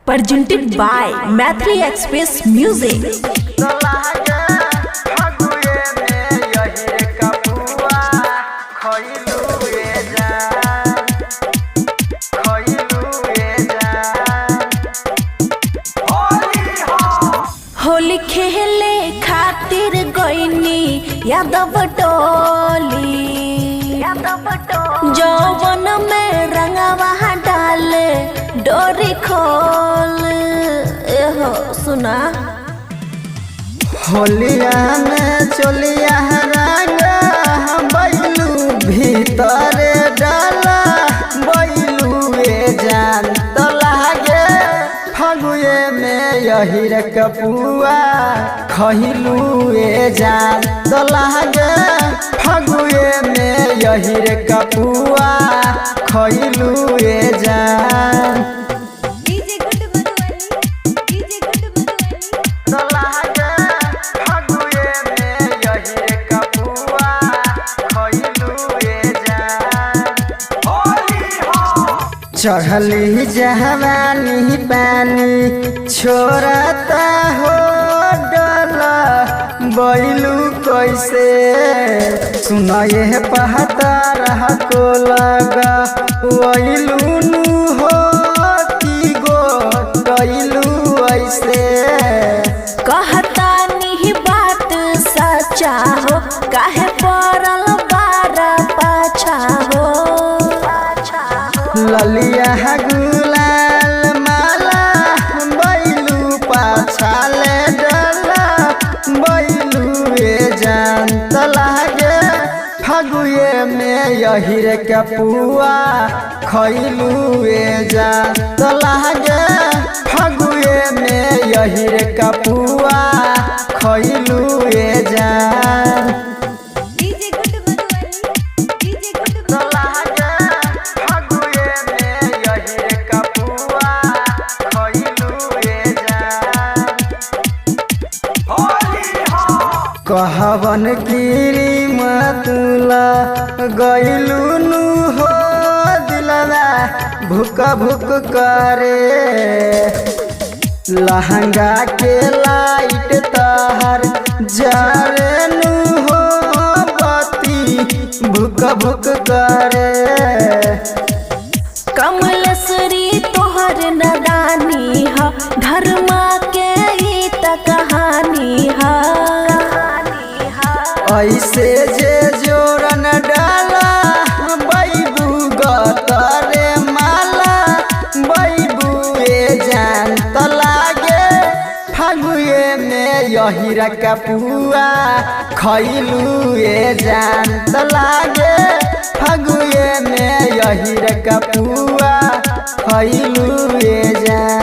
presented by Mathri Express Music. Holi खेले खातिर गईनी यादव टोली जौवन में रंगवा डाले डोरी खोल एहो सुना होलिया में चोलिया रंग बैलू भीतर डाला बैलू जान तो लागे फगुए में यही रे कपुआ खहिलू जान तो लागे फगुए में यही रे कपुआ खहिलू जान चढ़ली जवानी पानी छोड़ता हो डला बैलू कैसे सुना ये पहता रहा को लगा वैलू नु हो की गो कैलू ऐसे कहता नहीं बात सच्चा हो काहे पड़ल बारा पाछा हो ललिया गुलाल माला बैलू पाछाले डला बैलू जान तो लागे फगुए में यही रे कपुआ खैलू जान तो लागे फगुए में यही रे कपुआ खैलू जान कहवन कीरी मतुला गैलू नु हो दिलवा भुक भुक करे लहंगा के लाइट तहर जरे नु हो बत्ती भुक भुक करे कमलश्री तोहर नदानी हा धर्मा के ही त कहानी हा ऐसे जे जोरन डाला बैबू गतरे माला बैबू जान तो लागे फगुए में यही रे कपुआ खैलू जान तो लागे फगुए में यही रे कपुआ खैलू जान।